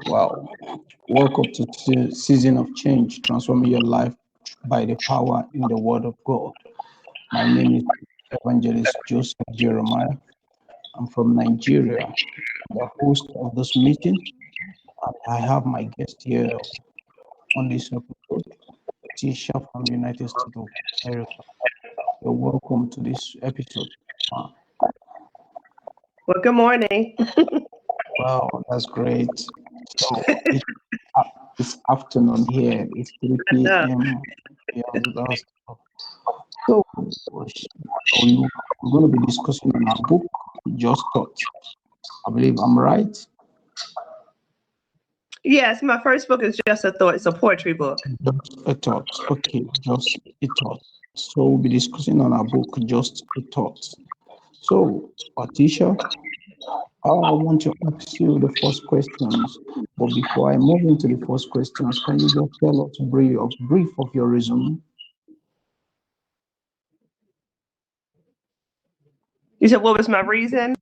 Wow. Welcome to Season of Change, transforming your life by the power in the Word of God. My name is Evangelist Joseph Jeremiah. I'm from Nigeria. I'm the host of this meeting. And I have my guest here on this episode, Tisha from United States of America. You're welcome to this episode. Well, good morning. Wow, that's great. So it's afternoon here. It's 3 p.m. Yeah, so we're going to be discussing on our book, Just Thought. I believe I'm right. Yes, my first book is Just a Thought. It's a poetry book. Just a thought. Okay, just a thought. So we'll be discussing on our book, Just a Thought. So, Tisha, I want to ask you the first questions. But before I move into the first questions, can you just tell us a brief of your resume? You said, what was my reason?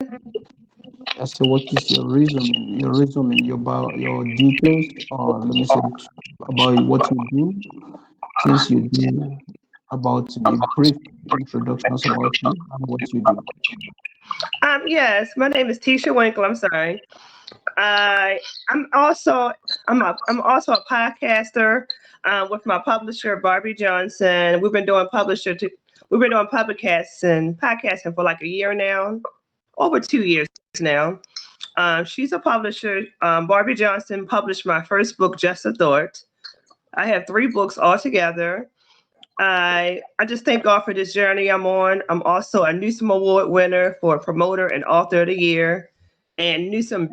I said, what is your resume? Your resume, your details, or let me say about what you do, since you do about a brief introductions about you and what you do. Yes, my name is Tisha Winkler. I'm sorry. I'm also a podcaster with my publisher Barbie Johnson. We've been doing podcasting for like a year now, over 2 years now. She's a publisher. Barbie Johnson published my first book, Just a Thought. I have 3 books altogether. I just thank God for this journey I'm on. I'm also a Newsom Award winner for Promoter and Author of the Year, and Newsom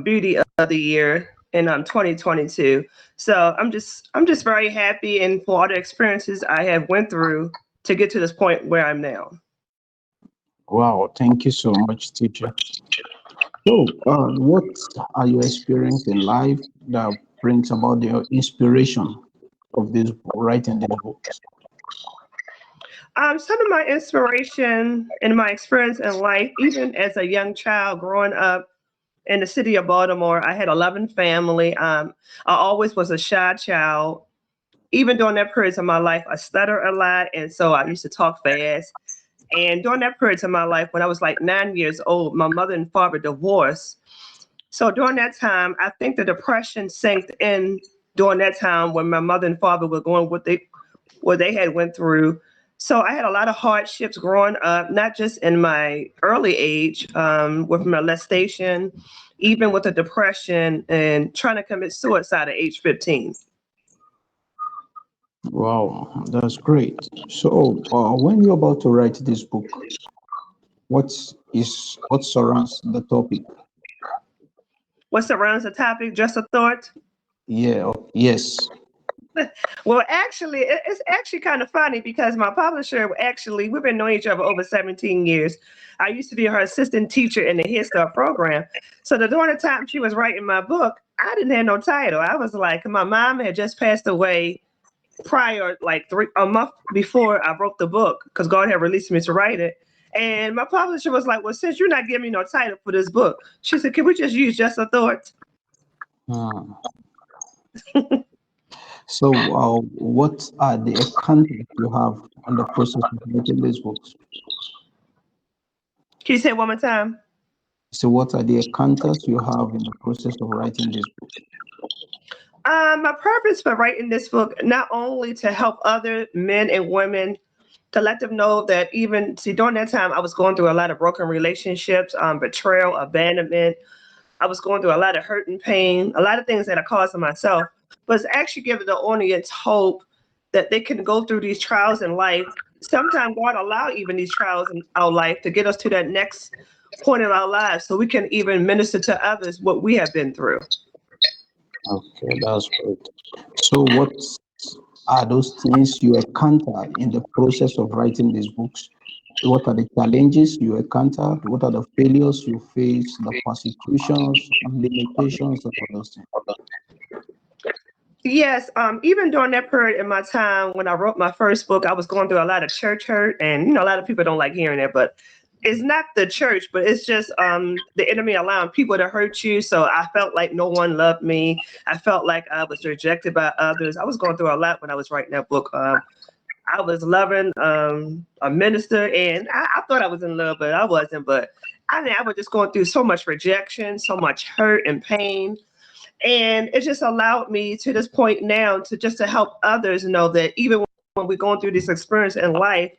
Beauty of the Year in 2022. So I'm just very happy and for all the experiences I have went through to get to this point where I'm now. Wow, thank you so much, teacher. So, what are your experiences in life that brings about the inspiration of this writing this book? Some of my inspiration and my experience in life, even as a young child growing up in the city of Baltimore, I had a loving family. I always was a shy child. Even during that period of my life, I stutter a lot, and so I used to talk fast. And during that period of my life, when I was like 9 years old, my mother and father divorced. So during that time, I think the depression sank in during that time when my mother and father were going what they had went through. So I had a lot of hardships growing up, not just in my early age with molestation, even with the depression and trying to commit suicide at age 15. Wow, that's great. So, when you're about to write this book, what surrounds the topic? What surrounds the topic? Just a thought. Yeah, yes. Well, actually, it's actually kind of funny because my publisher actually, we've been knowing each other over 17 years. I used to be her assistant teacher in the Head Start program. So during the time she was writing my book, I didn't have no title. I was like, my mom had just passed away prior, like a month before I wrote the book, because God had released me to write it. And my publisher was like, well, since you're not giving me no title for this book, she said, can we just use Just a Thought? Hmm. So, what are the encounters you have on the process of writing these books? Can you say it one more time? So, what are the encounters you have in the process of writing this book? My purpose for writing this book, not only to help other men and women, to let them know that even, see, during that time, I was going through a lot of broken relationships, betrayal, abandonment. I was going through a lot of hurt and pain, a lot of things that I caused to myself, but it's actually giving the audience hope that they can go through these trials in life. Sometimes God allow even these trials in our life to get us to that next point in our lives so we can even minister to others what we have been through. Okay, that's great. So, what are those things you encounter in the process of writing these books? What are the challenges you encountered? What are the failures you face, the persecutions, limitations, and all those things? Yes, even during that period in my time when I wrote my first book, I was going through a lot of church hurt, and a lot of people don't like hearing that, but it's not the church, but it's just the enemy allowing people to hurt you. So I felt like no one loved me. I felt like I was rejected by others. I was going through a lot when I was writing that book. I was loving a minister, and I thought I was in love, but I wasn't. But I mean, I was just going through so much rejection, so much hurt and pain, and it just allowed me to this point now to just to help others know that even when we're going through this experience in life,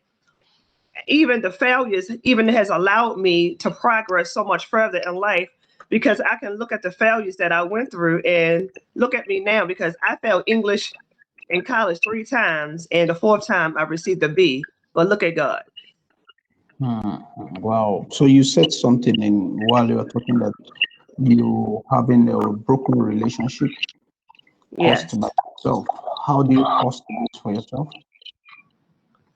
even the failures even has allowed me to progress so much further in life, because I can look at the failures that I went through and look at me now, because I failed English in college 3 times, and the fourth time I received a B. But look at God. Hmm. Wow. So you said something in while you were talking that you having a broken relationship Yes. caused by yourself. How do you cause this for yourself?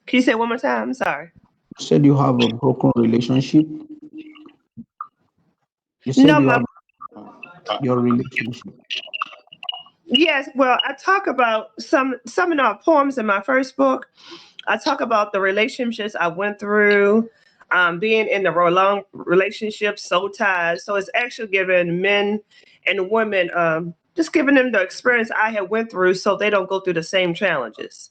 Can you say it one more time? I'm sorry. You said you have a broken relationship. You said No, you my have your relationship. yes. Well, I talk about some of our poems in my first book. I talk about the relationships I went through, being in the long relationships, soul ties. So it's actually giving men and women, just giving them the experience I had went through, so they don't go through the same challenges.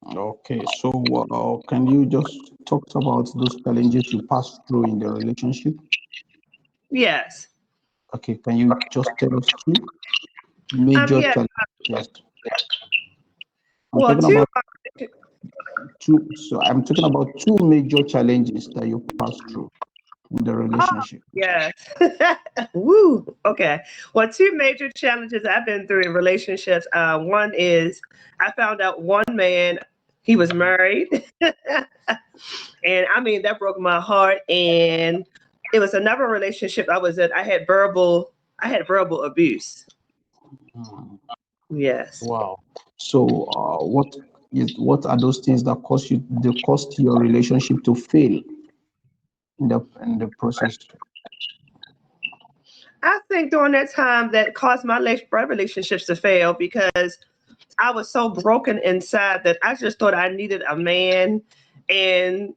Okay, so can you just talk about those challenges you passed through in the relationship? Yes. Okay, can you just tell us two major Yeah. challenges? Yes, I'm Well, talking two. about two. So I'm talking about two major challenges that you passed through in the Oh, relationship. yes. Woo. Okay. Well, two major challenges I've been through in relationships. One is I found out one man, he was married. And I mean, that broke my heart. And it was another relationship I was in. I had verbal abuse. Hmm. Yes. Wow. So what are those things that caused your relationship to fail in the process? I think during that time that caused my relationships to fail, because I was so broken inside that I just thought I needed a man. And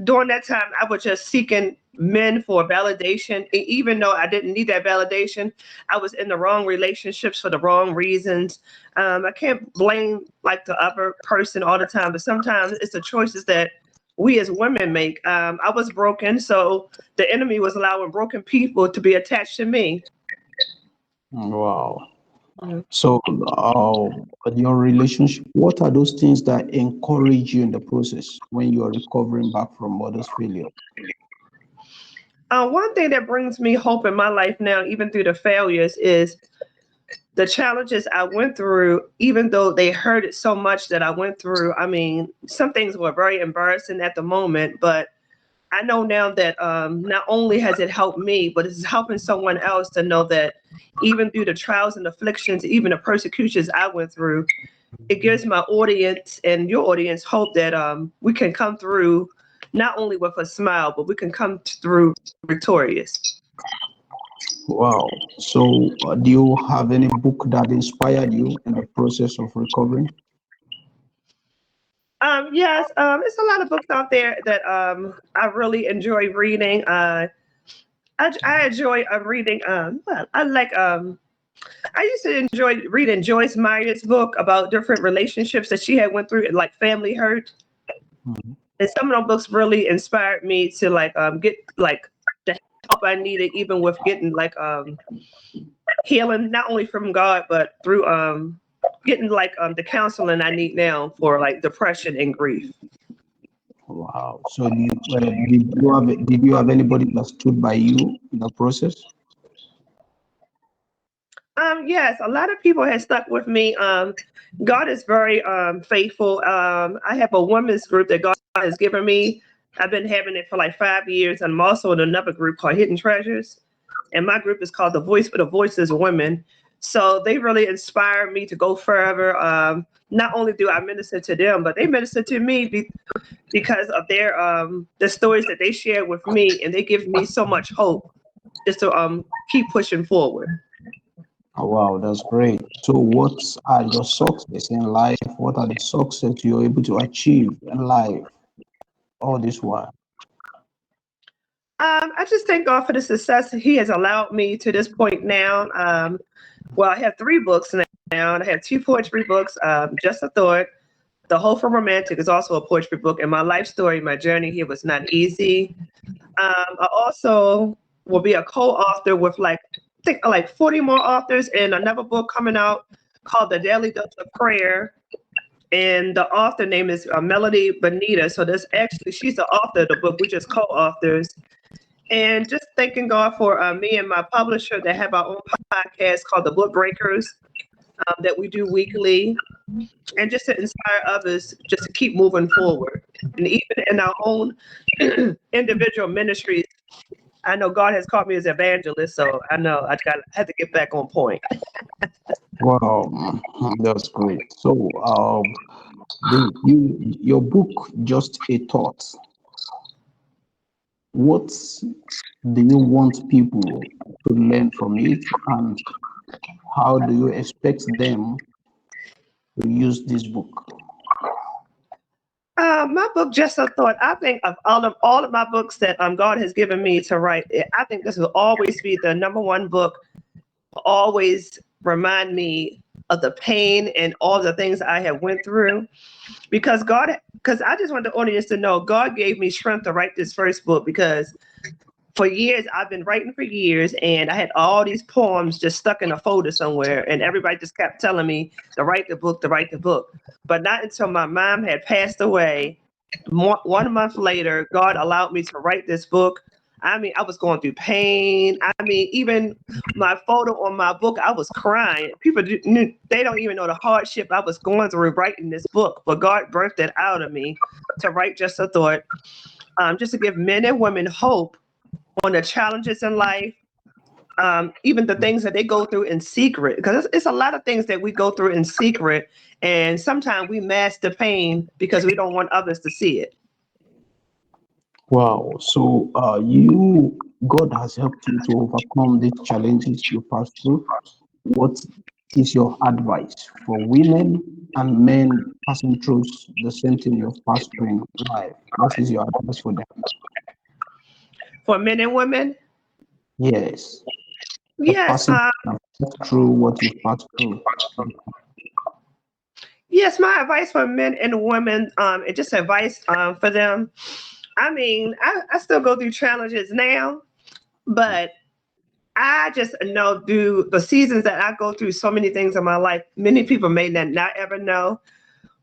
during that time, I was just seeking men for validation. Even though I didn't need that validation, I was in the wrong relationships for the wrong reasons. I can't blame like the other person all the time, but sometimes it's the choices that we as women make. I was broken, so the enemy was allowing broken people to be attached to me. Wow. So, your relationship, what are those things that encourage you in the process when you are recovering back from others' failure? One thing that brings me hope in my life now, even through the failures, is the challenges I went through, even though they hurt it so much that I went through. I mean, some things were very embarrassing at the moment, but I know now that not only has it helped me, but it's helping someone else to know that even through the trials and afflictions, even the persecutions I went through, it gives my audience and your audience hope that we can come through not only with a smile, but we can come through victorious. Wow. So, do you have any book that inspired you in the process of recovering? Yes, there's a lot of books out there that I really enjoy reading. I enjoy reading. Well, I like. I used to enjoy reading Joyce Meyer's book about different relationships that she had went through, like family hurt. Mhm. And some of those books really inspired me to like get like the help I needed, even with getting like healing, not only from God, but through getting like the counseling I need now for like depression and grief. Wow. So, did you have anybody that stood by you in the process? Yes, a lot of people have stuck with me. God is very faithful. I have a women's group that God has given me. I've been having it for like 5 years. And I'm also in another group called Hidden Treasures. And my group is called The Voice for the Voices of Women. So they really inspire me to go further. Not only do I minister to them, but they minister to me because of their the stories that they share with me, and they give me so much hope just to keep pushing forward. Oh, wow, that's great. So, what are your success in life? What are the success you're able to achieve in life all this while? I just thank God for the success He has allowed me to this point now. Well, I have 3 books now, and I have 2 poetry books. Just a Thought, The Hope from Romantic is also a poetry book, and my life story, my journey here was not easy. I also will be a co-author with I think like 40 more authors, and another book coming out called The Daily Dose of Prayer. And the author name is Melody Bonita. So there's actually, she's the author of the book. We just co-authors. And just thanking God for me and my publisher that have our own podcast called The Book Breakers that we do weekly. And just to inspire others just to keep moving forward. And even in our own individual ministries, I know God has called me as evangelist, so I know had to get back on point. Wow, that's great. So, your book, Just a Thought. What do you want people to learn from it, and how do you expect them to use this book? My book, Just a Thought. I think of all of my books that God has given me to write, I think this will always be the number one book. Always remind me of the pain and all the things I have went through, because I just want the audience to know God gave me strength to write this first book, because for years I've been writing for years, and I had all these poems just stuck in a folder somewhere, and everybody just kept telling me to write the book, but not until my mom had passed away. 1 month later, God allowed me to write this book. I mean, I was going through pain. I mean, even my photo on my book, I was crying. People they don't even know the hardship I was going through writing this book, but God birthed it out of me to write Just a Thought, just to give men and women hope on the challenges in life, even the things that they go through in secret, because it's a lot of things that we go through in secret, and sometimes we mask the pain because we don't want others to see it. Wow. So, God has helped you to overcome these challenges you passed through. What is your advice for women and men passing through the same thing you've passed through in life? What is your advice for them? For men and women, Yes, the yes, person who has passed through what you've passed through. yes. My advice for men and women, and just advice for them. I mean, I still go through challenges now, but I just know through the seasons that I go through so many things in my life, many people may not ever know.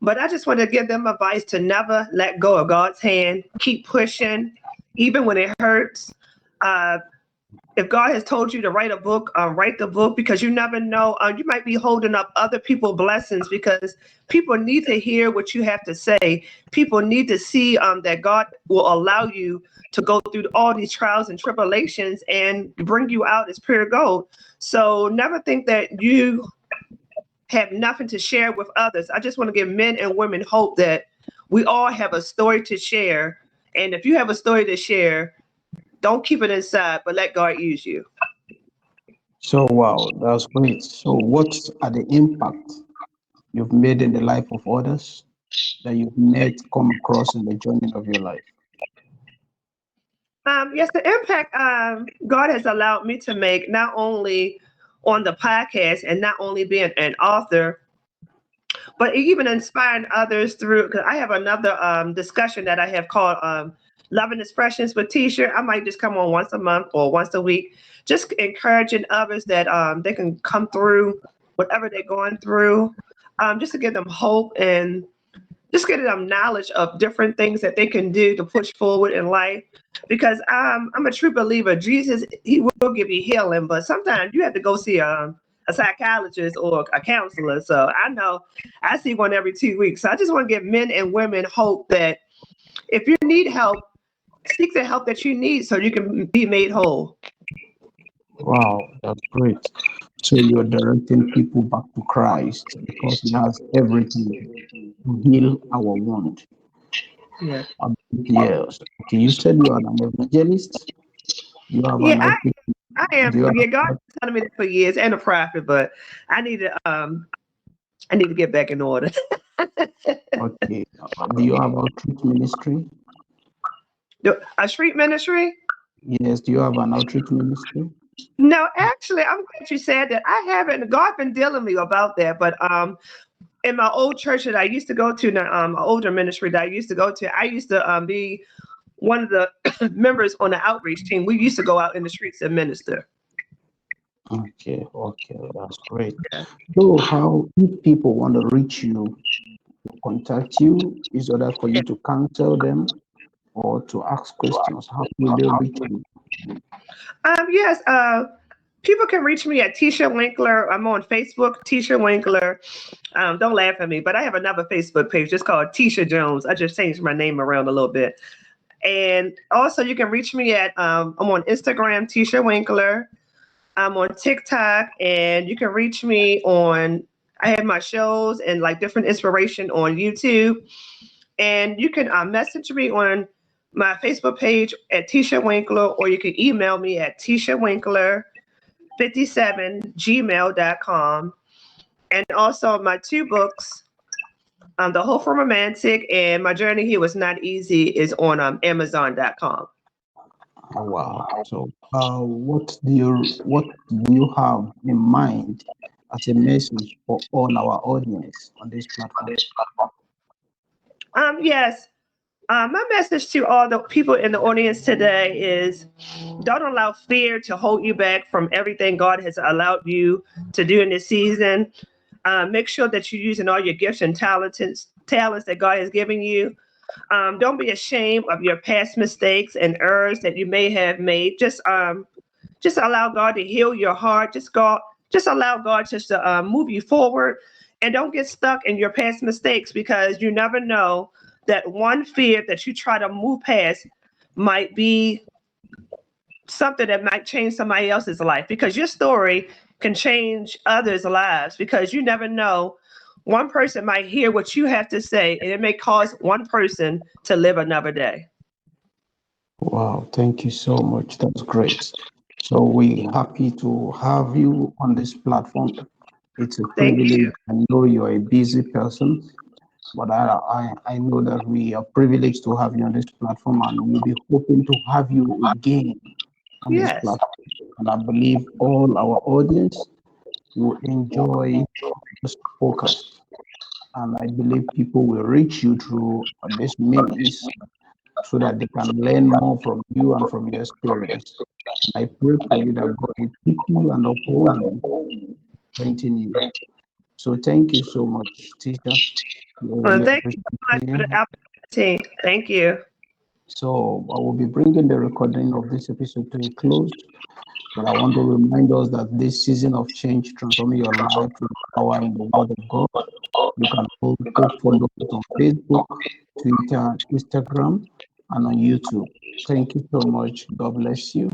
But I just want to give them advice to never let go of God's hand. Keep pushing, even when it hurts. Uh, if God has told you to write a book, write the book, because you never know. You might be holding up other people's blessings, because people need to hear what you have to say. People need to see that God will allow you to go through all these trials and tribulations and bring you out as pure gold. So never think that you have nothing to share with others. I just want to give men and women hope that we all have a story to share. And if you have a story to share, don't keep it inside, but let God use you. So, wow, that's great. So, what are the impact you've made in the life of others that you've met come across in the journey of your life? Yes, the impact God has allowed me to make, not only on the podcast and not only being an author, but even inspiring others through. Because I have another discussion that I have called Loving Expressions with Tisha. I might just come on once a month or once a week, just encouraging others that they can come through whatever they're going through, just to give them hope and just getting them knowledge of different things that they can do to push forward in life. Because I'm a true believer. Jesus, he will give you healing, but sometimes you have to go see a psychologist or a counselor. So I know I see one every 2 weeks. So I just want to give men and women hope that if you need help, seek the help that you need so you can be made whole. Wow, that's great. So, you're directing people back to Christ because He has everything to heal our wound. Yeah. Yes. Okay, you said you are an evangelist. You have Yeah, an outreach. I am. Do you Yeah, God have, has telling me that for years, and a prophet, but I need to get back in order. okay. Do you have outreach ministry? A street ministry? Yes, do you have an outreach ministry? No, actually, I'm glad you said that. I haven't. God been dealing with me about that, but in my old church that I used to go to, the older ministry that I used to go to, I used to be one of the members on the outreach team. We used to go out in the streets and minister. Okay, okay, that's great. Yeah. So, how if people want to reach you, contact you, is order for you to counsel them or to ask questions? How will they reach you? Yes. People can reach me at Tisha Winkler. I'm on Facebook, Tisha Winkler. Don't laugh at me, but I have another Facebook page just called Tisha Jones. I just changed my name around a little bit. And also, you can reach me at I'm on Instagram, Tisha Winkler. I'm on TikTok, and you can reach me on. I have my shows and like different inspiration on YouTube, and you can message me on my Facebook page at Tisha Winkler, or you can email me at Tisha Winkler 57gmail.com. And also my two books, The Hopeful Romantic and My Journey Here Was Not Easy, is on Amazon.com. Oh, wow. So, what do you have in mind as a message for all our audience on this platform? Yes. My message to all the people in the audience today is don't allow fear to hold you back from everything God has allowed you to do in this season. Make sure that you're using all your gifts and talents that God has given you. Don't be ashamed of your past mistakes and errors that you may have made. Just allow God to heal your heart. Just allow God just to move you forward, and don't get stuck in your past mistakes, because you never know that one fear that you try to move past might be something that might change somebody else's life, because your story can change others' lives, because you never know. One person might hear what you have to say, and it may cause one person to live another day. Wow, thank you so much. That's great. So we're happy to have you on this platform. It's a Thank privilege. you. I know you're a busy person, but I know that we are privileged to have you on this platform, and we'll be hoping to have you again on this Yes. platform. And I believe all our audience will enjoy this podcast. And I believe people will reach you through this means so that they can learn more from you and from your experience. And I pray for you that God will keep you and uphold you, strengthen you. So thank you so much, teacher. We Well, really thank you appreciate so much for you. the opportunity. Thank you. So I will be bringing the recording of this episode to a close. But I want to remind us that this season of change transforming your life through the power in the Word of God. You can also follow us on Facebook, Twitter, Instagram, and on YouTube. Thank you so much. God bless you.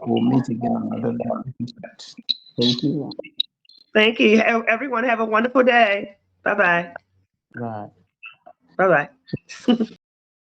We'll meet again on another episode. Thank you. Thank you. Everyone have a wonderful day. Bye bye. Bye. Bye bye.